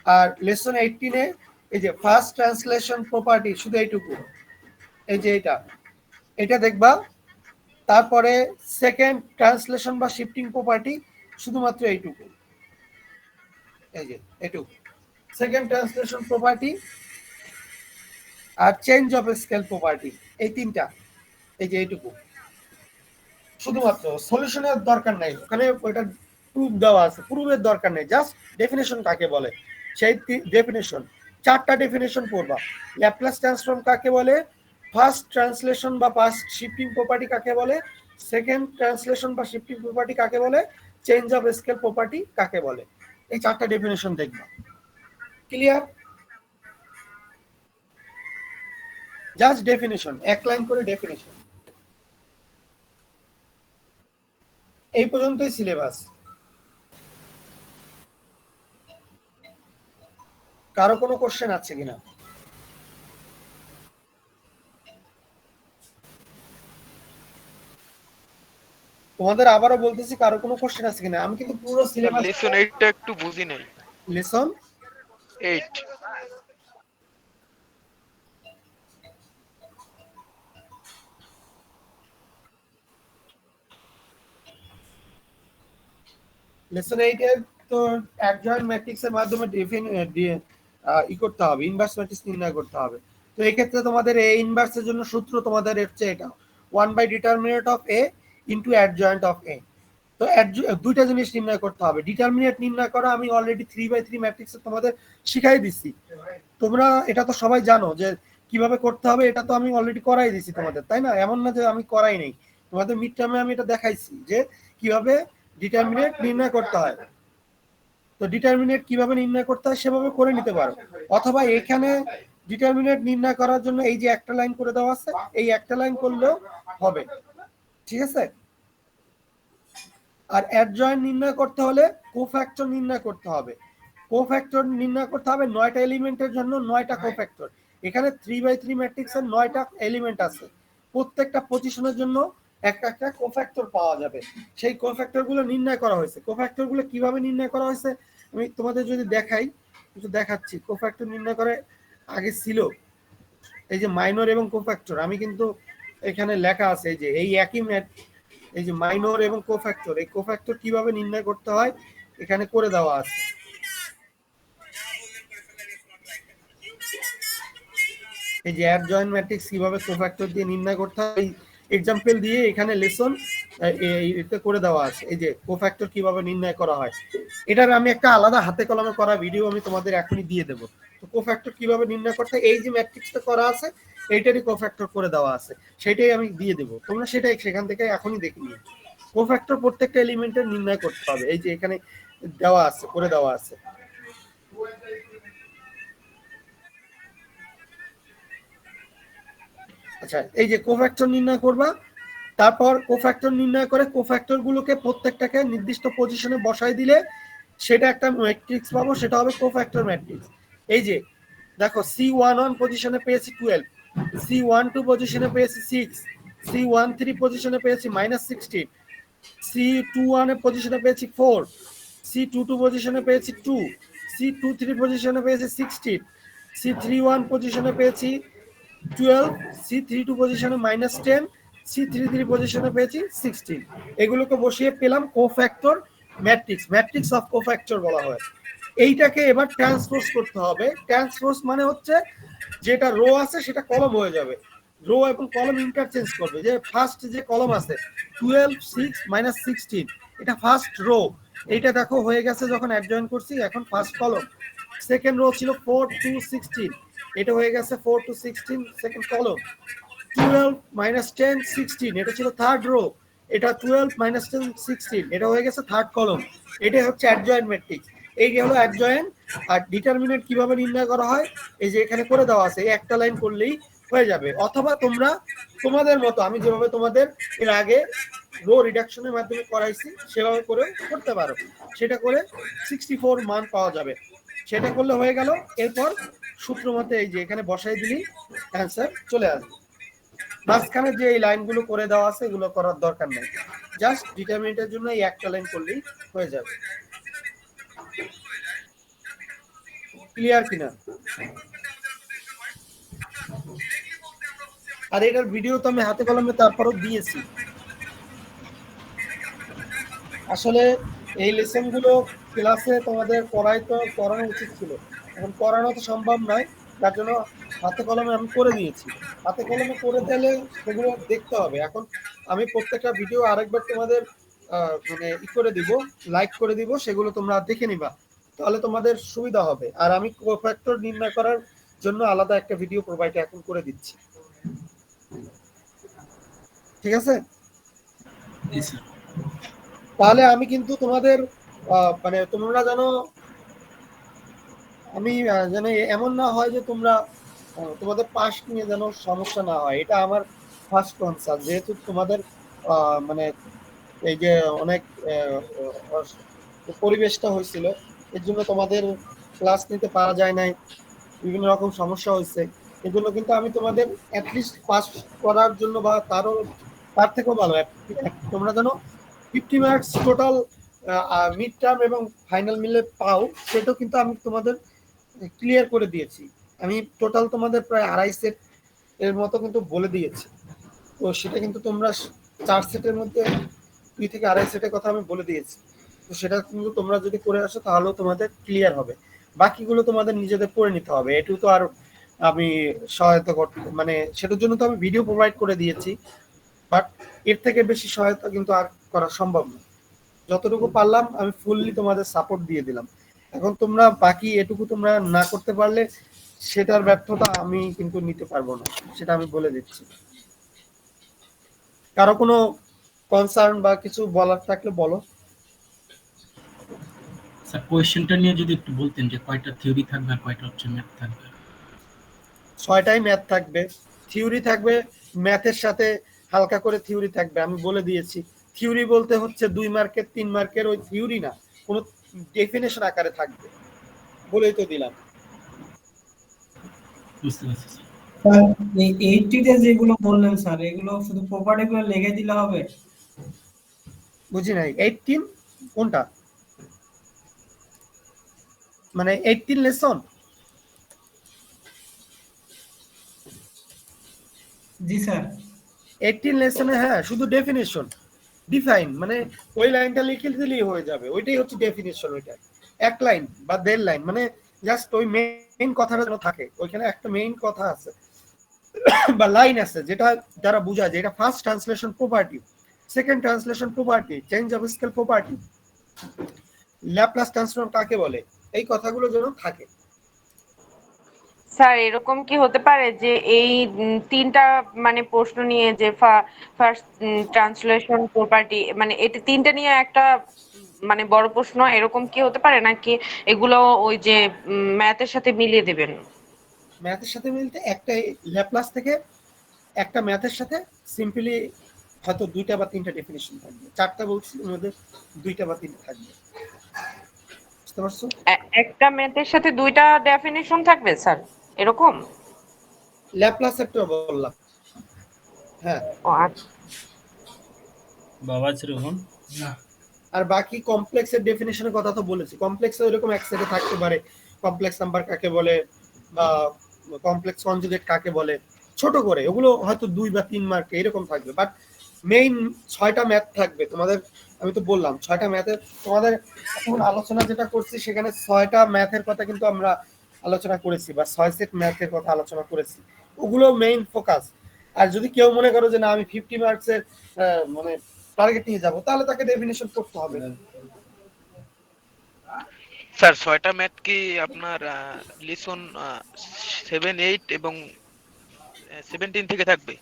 আর লেসন 18 এ এই যে ফার্স্ট ট্রান্সলেশন প্রপার্টি শুধু এইটুকু, এই যে এটা দেখবা। তারপরে সেকেন্ড ট্রান্সলেশন বা শিফটিং প্রপার্টি শুধুমাত্র এইটুকু, এই যে এটুকু সেকেন্ড ট্রান্সলেশন প্রপার্টি, আর চেঞ্জ অফ স্কেল প্রপার্টি, এই তিনটা, এই যে এইটুকু শুধুমাত্র। সলিউশনের দরকার নাই, ওখানে ওইটা প্রুফ দেওয়া আছে, প্রুফের দরকার নেই, জাস্ট ডেফিনেশন কাকে বলে সেই ডেফিনেশন। 4টা ডেফিনেশন পড়বা। ল্যাপ্লাস ট্রান্সফর্ম কাকে বলে, ফার্স্ট ট্রান্সলেশন বা ফার্স্ট শিফটিং প্রপার্টি কাকে বলে, সেকেন্ড ট্রান্সলেশন বা শিফটিং প্রপার্টি কাকে বলে, চেঞ্জ অফ স্কেল প্রপার্টি কাকে বলে, এই 4টা ডেফিনেশন দেখবা। ক্লিয়ার? জাস্ট ডেফিনেশন, এক লাইন করে ডেফিনেশন। এই পর্যন্তই সিলেবাস। কারো কোনো কোশ্চেন আছে কিনা? তোমাদের আবারও বলতেছি, কারো কোনো কোশ্চেন আছে কিনা? আমি কিন্তু পুরো সিলেবাস লেসন 8টা একটু বুঝি নাই। লেসন 8 লেসন 8 এর তো অ্যাডজয়েন্ট ম্যাট্রিক্সের মাধ্যমে করতে হবে, ইনভার্স ম্যাট্রিক্স নির্ণয় করতে হবে। তো এই ক্ষেত্রে তোমাদের এ ইনভার্সের জন্য সূত্র তোমাদের হচ্ছে এটা determinant of A into adjoint of A. তো দুইটা জিনিস নির্ণয় করতে হবে। ডিটারমিনেন্ট নির্ণয় করা আমি অলরেডি 3/3 ম্যাট্রিক্সে তোমাদের শিখাই দিছি, তোমরা এটা তো সবাই জানো যে কিভাবে করতে হবে, এটা তো আমি অলরেডি করাই দিছি তোমাদের, তাই না? এমন না যে আমি করাই নেই, তোমাদের মিড টার্মে আমি এটা দেখাইছি যে কিভাবে ডিটারমিনেন্ট নির্ণয় করতে হয়। তো ডিটারমিনেন্ট কিভাবে নির্ণয় করতে হয় সেভাবে করে নিতে পারো, অথবা এখানে ডিটারমিনেন্ট নির্ণয় করার জন্য এই যে একটা লাইন করে দেওয়া আছে, এই একটা লাইন করলেও হবে, ঠিক আছে? আর অ্যাডজয়েন্ট নির্ণয় করতে হলে কোফ্যাক্টর নির্ণয় করতে হবে। কোফ্যাক্টর নির্ণয় করতে হবে 9টা এলিমেন্টের জন্য 9টা কোফ্যাক্টর। এখানে 3/3 ম্যাট্রিক্সের 9টা এলিমেন্ট আছে, প্রত্যেকটা পজিশনের জন্য একটা একটা কোফ্যাক্টর পাওয়া যাবে। সেই কোফ্যাক্টর গুলো নির্ণয় করা হয়েছে। কোফ্যাক্টর গুলো কিভাবে নির্ণয় করা হয়েছে আমি তোমাদের যদি দেখাই, একটু দেখাচ্ছি। কোফ্যাক্টর নির্ণয় করে আগে ছিল এই যে মাইনর এবং কোফ্যাক্টর, আমি কিন্তু এখানে লেখা আছে এই যে এই একই এই যে মাইনর এবং কোফ্যাক্টর, এই কোফ্যাক্টর কিভাবে নির্ণয় করতে হয় এখানে করে দেওয়া আছে। এই যে অ্যাডজয়েন্ট ম্যাট্রিক্স কিভাবে কোফ্যাক্টর দিয়ে নির্ণয় করতে হয় এই এক্সাম্পল দিয়ে এখানে লেসন এটা করে দেওয়া আছে। এই যে কোফ্যাক্টর কিভাবে নির্ণয় করা হয়, এটার আমি একটা আলাদা হাতে কলমে করা ভিডিও আমি তোমাদের এখনই দিয়ে দেবো। তো কোফ্যাক্টর কিভাবে নির্ণয় করতে হয়, এই যে ম্যাট্রিক্সটা করা আছে এইটারই কোফ্যাক্টর করে দেওয়া আছে, সেটাই আমি দিয়ে দেবো, তোমরা সেটাই সেখান থেকে এখনই দেখে নিও। কোফ্যাক্টর প্রত্যেকটা এলিমেন্টের নির্ণয় করতে হবে, এই যে এখানে দেওয়া আছে, করে দেওয়া আছে। আচ্ছা, এই যে কোফ্যাক্টর নির্ণয় করবা, তারপর কোফ্যাক্টর নির্ণয় করে কোফ্যাক্টর গুলোকে প্রত্যেকটাকে নির্দিষ্ট পজিশনে বসাই দিলে সেটা একটা ম্যাট্রিক্স পাবো, সেটা হবে কোফ্যাক্টর ম্যাট্রিক্স। এই যে দেখো C11 পজিশনে পেয়েছি 12, C12 পজিশনে পেয়েছি 6, C13 পজিশনে পেয়েছি -16, C21 এর পজিশনে পেয়েছি 4, C22 পজিশনে পেয়েছি 2, C23 পজিশনে পেয়েছি 16, C31 পজিশনে পেয়েছি 12, C32 পজিশনে -10, C33 পজিশনে পেয়েছি 16। এগুলোকে বসিয়ে পেলাম cofactor matrix, matrix of cofactor বলা হয়। এইটাকে এবার ট্রান্সপোজ করতে হবে। ট্রান্সপোজ মানে হচ্ছে যেটা রো আছে সেটা কলম হয়ে যাবে, রো এবং কলম ইন্টারচেঞ্জ করবে। যে ফার্স্ট যে কলম আছে 12, 6, -16, এটা ফার্স্ট রো, এইটা দেখো হয়ে গেছে যখন অ্যাডজয়েন্ট করছি, এখন ফার্স্ট কলম। সেকেন্ড রো ছিল 4 to 16, এটা হয়ে গেছে 4 to 16 সেকেন্ড কলম। 12 -10 16, এটা ছিল থার্ড রো, এটা 12 -10 16, এটা হয়ে গেছে থার্ড কলম। এটাই হচ্ছে অ্যাডজয়েন্ট ম্যাট্রিক্স। এই হলো অ্যাডজয়েন্ট। আর ডিটারমিনেন্ট কিভাবে নির্ণয় করা হয় এই যে এখানে করে দেওয়া আছে, এই একটা লাইন করলেই হয়ে যাবে। অথবা তোমরা তোমাদের মতো আমি যেভাবে তোমাদের এর আগে রো রিডাকশনের মাধ্যমে করাইছি সেভাবে করে করতে পারো, সেটা করে 64 মান পাওয়া যাবে। সেটা করলে হয়ে গেল। এরপর সূত্র মতে এই যে এখানে বসাই দিলেই অ্যান্সার চলে আসবে। মাঝখানে যে এই লাইনগুলো করে দেওয়া আছে এগুলো করার দরকার নেই, জাস্ট ডিটারমিনেন্টের জন্য এই একটা লাইন করলেই হয়ে যাবে। ক্লিয়ার কিনা? আর এটার ভিডিও তো আমি হাতে কলমে তারপরও দিয়েছি। আসলে এই লেসন গুলো ক্লাসে তোমাদের করানো উচিত ছিল, এখন করানো তো সম্ভব নয়, তার জন্য হাতে কলমে আমি করে দিয়েছি। হাতে কলমে করে দিলে সেগুলো দেখতে হবে। এখন আমি প্রত্যেকটা ভিডিও আরেকবার তোমাদের মানে করে দিব, লাইক করে দিব, সেগুলো তোমরা দেখে নিবা, তাহলে তোমাদের সুবিধা হবে। আর আমি কোফ্যাক্টর নির্ণয় করার জন্য আলাদা একটা ভিডিও প্রোভাইড এখন করে দিচ্ছি, ঠিক আছে? তাহলে আমি কিন্তু তোমাদের মানে তোমরা জানো, আমি যেন এমন না হয় যে তোমরা তোমাদের পাস নিয়ে যেন সমস্যা না হয়, এটা আমার ফার্স্ট কনসার্ন। যেহেতু তোমাদের মানে এই যে অনেক পরিবেশটা হয়েছিল, এর জন্য তোমাদের ক্লাস নিতে পারা যায় নাই, বিভিন্ন রকম সমস্যা হয়েছে। এর জন্য কিন্তু আমি তোমাদের অ্যাটলিস্ট পাস করার জন্য বা তার থেকেও ভালো তোমরা যেন 50 মার্কস টোটাল মিড টার্ম এবং ফাইনাল মিলে পাও, সেটাও কিন্তু আমি তোমাদের ক্লিয়ার করে দিয়েছি। আমি টোটাল তোমাদের প্রায় 2.5 সেট এর মতো কিন্তু বলে দিয়েছি। তো সেটা কিন্তু তোমরা 4 সেটের মধ্যে 2 থেকে 2.5 সেটের কথা আমি বলে দিয়েছি। তো সেটা কিন্তু তোমরা যদি করে আসো তাহলেও তোমাদের ক্লিয়ার হবে। বাকিগুলো তোমাদের নিজেদের করে নিতে হবে, এটু তো আর আমি সহায়তা করতে মানে সেটার জন্য তো আমি ভিডিও প্রোভাইড করে দিয়েছি, বাট এর থেকে বেশি সহায়তা কিন্তু আর করা সম্ভব না। যতটুকু পারলাম আমি ফুললি তোমাদের সাপোর্ট দিয়ে দিলাম। এখন তোমরা বাকি এটুকু তোমরা না করতে পারলে সেটার ব্যর্থতা আমি কিন্তু নিতে পারবো না, সেটা আমি বলে দিচ্ছি। কারো কোনো কনসার্ন বা কিছু বলার থাকলে বলো। স্যার কোয়েশ্চেনটা নিয়ে যদি একটু বলতেন যে কয়টা থিওরি থাকবে আর কয়টা হচ্ছে ম্যাথ থাকবে। 6টাই ম্যাথ থাকবে, থিওরি থাকবে ম্যাথের সাথে হালকা করে থিওরি থাকবে। আমি বলে দিয়েছি থিওরি বলতে হচ্ছে 2 মার্কের 3 মার্কের ওই থিওরি না, কোনো ডেফিনেশন আকারে থাকবে, বলেই তো দিলাম। বুঝতে পারছি স্যার। স্যার এই 80 তে যেগুলো বললেন স্যার এগুলো শুধু প্রপার্টি গুলো লিখে দিলে হবে? বুঝি নাই 18 কোনটা, মানে 18 লেসন? জি স্যার। 18 লেসনে হ্যাঁ শুধু ডেফিনেশন ডিফাইন, মানে ওই লাইনটা লিখে দিলেই হয়ে যাবে, ওইটাই হচ্ছে ডেফিনেশন। ওইটা 1 লাইন বা 1.5 লাইন, মানে জাস্ট ওই মেইন কথাটা যেন থাকে, ওইখানে একটা মেইন কথা আছে বা লাইন আছে যেটা দ্বারা বোঝা যায় এটা first translation property, second translation property, change of scale property, Laplace transform কাকে বলে, এই কথাগুলো যেন থাকে। স্যার এরকম কি হতে পারে যে এই তিনটা মানে প্রশ্ন নিয়ে যে ফার্স্ট ট্রান্সলেশন প্রপার্টি মানে এটা তিনটা নিয়ে একটা মানে বড় প্রশ্ন, এরকম কি হতে পারে নাকি এগুলো ওই যে ম্যাথের সাথে মিলিয়ে দেবেন? ম্যাথের সাথে মিলতে একটা ল্যাপ্লাস থেকে একটা ম্যাথের সাথে সিম্পলি হয়তো 2টা বা 3টা ডেফিনিশন থাকবে, 4টা বলছি ওর মধ্যে 2টা বা 3টা থাকবে, বুঝতে পারছো? একটা ম্যাথের সাথে দুইটা ডেফিনিশন থাকবে স্যার, এরকম? ল্যাপ্লাস একটা বললাম, হ্যাঁ। ও আচ্ছা। বাবা রোহন না আর বাকি কমপ্লেক্সের ডেফিনেশনের কথা তো বলেছি, কমপ্লেক্সে ওইরকম এক সাইডে থাকতে পারে কমপ্লেক্স নাম্বার কাকে বলে বা কমপ্লেক্স কনজুগেট কাকে বলে, ছোট করে ওগুলো হয়তো 2 বা 3 মার্ক এরকম থাকবে, বাট মেইন 6টা ম্যাথ থাকবে তোমাদের। আমি তো বললাম 6টা ম্যাথের তোমাদের এখন আলোচনা যেটা করছি সেখানে 6টা ম্যাথের কথা কিন্তু আমরা আলোচনা করেছি বা 6 সেট ম্যাথের কথা আলোচনা করেছি, ওগুলো মেইন ফোকাস। আর যদি কেউ মনে করো যে না আমি 50 মার্কসের মানে টার্গেট নিয়ে যাব, তাহলে তাকে ডেফিনেশন করতে হবে। স্যার 6টা ম্যাথ কি আপনার লিসন 7, 8 এবং 17 থেকে থাকবে?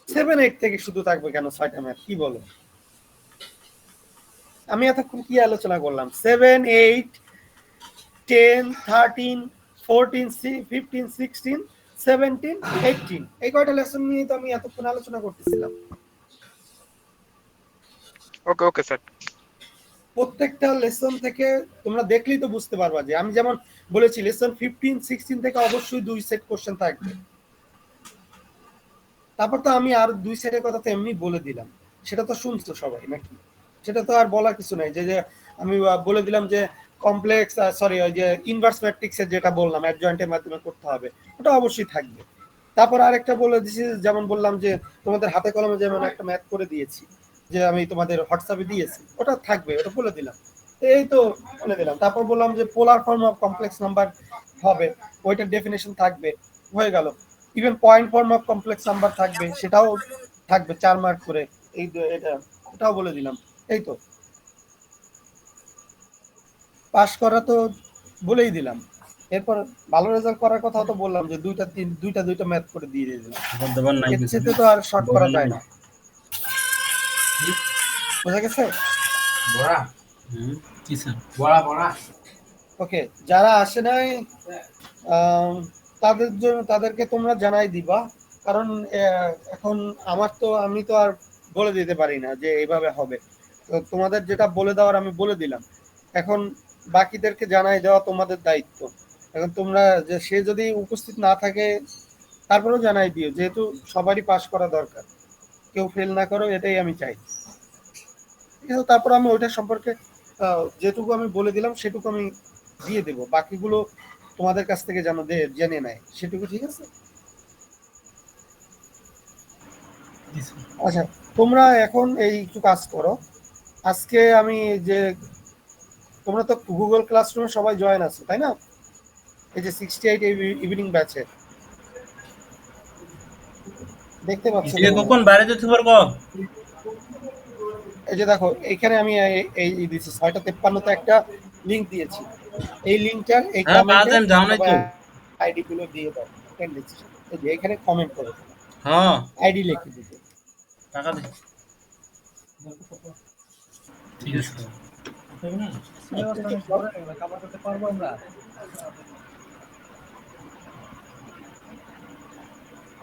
7, 8 থেকে শুধু থাকবে কেন 6টা ম্যাথ, কি বলো? আমি এতক্ষণ কি আলোচনা করলাম? 7, 8, 10, 13, 14, 15, 16, 17, 18 এই কয়টা লেসন নিয়ে তো আমি এতক্ষণ আলোচনা করতেছিলাম। ওকে ওকে স্যার। প্রত্যেকটা লেসন থেকে তোমরা দেখলেই তো বুঝতে পারবা যে আমি যেমন বলেছি লেসন 15, 16 থেকে অবশ্যই 2 সেট কোশ্চেন থাকবে। তারপর তো আমি আর 2 সেটের কথা তো এমনি বলে দিলাম, সেটা তো শুনছো সবাই নাকি? সেটা তো আর বলার কিছু নাই যে আমি বলে দিলাম যে কমপ্লেক্স সরি ওই যে ইনভার্স ম্যাট্রিক্সের যেটা বললাম অ্যাডজয়েন্টের মাধ্যমে করতে হবে, ওটা অবশ্যই থাকবে। তারপর আরেকটা বলে দিয়েছি, যেমন বললাম যে তোমাদের হাতে কলমে যেমন একটা ম্যাথ করে দিয়েছি যে আমি তোমাদের হোয়াটসঅ্যাপে দিয়েছি, ওটা থাকবে, ওটা বলে দিলাম। এই তো বলে দিলাম। তারপর বললাম যে polar form of complex number হবে, ওইটার ডেফিনেশন থাকবে, হয়ে গেল। Even point form of complex number থাকবে, সেটাও থাকবে 4 মার্ক করে, এই এটা এটাও বলে দিলাম। এই তো পাস করা তো বলেই দিলাম। এরপর ভালো রেজাল্ট করার কথা তো বললাম যে দুইটা ম্যাথ করে দিয়ে দিলাম, এর চেয়ে তো আর শর্ট করা যায় না। বোঝা গেছে? জি স্যার বড়া বড়া। ওকে, যারা আসে নাই তাদের জন্য তাদেরকে তোমরা জানাই দিবা, কারণ এখন আমি তো আর বলে দিতে পারি না যে এইভাবে হবে। তো তোমাদের যেটা বলে দেওয়ার আমি বলে দিলাম, এখন বাকিদেরকে জানাই দেওয়া তোমাদের দায়িত্ব। এখন তোমরা যে সে যদি উপস্থিত না থাকে তারপরেও জানাই দিও, যেহেতু সবারই পাস করা দরকার, কেউ ফেল না করো এটাই আমি চাই। ঠিক আছে, তারপর আমি ওইটা সম্পর্কে যেটুকু আমি বলে দিলাম সেটুকু আমি দিয়ে দেবো, বাকিগুলো তোমাদের কাছ থেকে যেন জেনে নেয় সেটুকু, ঠিক আছে? আচ্ছা, তোমরা এখন এই একটু কাজ করো, আজকে আমি যে তোমরা তো গুগল ক্লাসরুমে সবাই জয়েন আছো তাই না? এই যে 68 ইভিনিং ব্যাচে দেখতে পাচ্ছ যে কখন বাইরে যেতে পারবো? এই যে দেখো এখানে আমি এই দিয়েছি 6:53 তে একটা লিংক দিয়েছি। এই লিংকটার এই হ্যাঁ পাওয়া কমেন্টে যায়, যাও নাই তো। আইডি গুলো দিয়ে দাও। এই যে এখানে কমেন্ট করো, হ্যাঁ আইডি লিখে দিতে। টাকা দে। ঠিক আছে।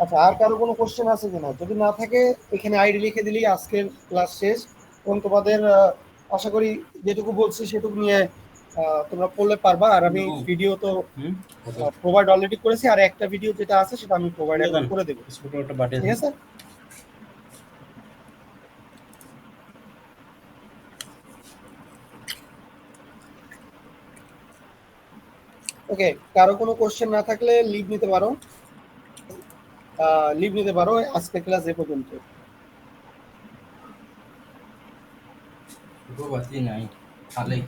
আচ্ছা, আর কারো কোনো কোশ্চেন আছে কিনা? যদি না থাকে এখানে আইডি লিখে দিলেই আজকের ক্লাস শেষ। এবং তোমাদের আশা করি যেটুকু বলছি সেটুকু নিয়ে তোমরা পড়লে পারবা। আর আমি ভিডিও তো হুম প্রোভাইড অলরেডি করেছি, আর একটা ভিডিও যেটা আছে সেটা আমি প্রোভাইড এখন করে দেবো। ছোট একটা বাটি ঠিক আছে? ওকে, কারো কোনো কোশ্চেন না থাকলে লিভ নিতে পারো। আজকে ক্লাস এ পর্যন্ত। ছোট বাটি নাই খালি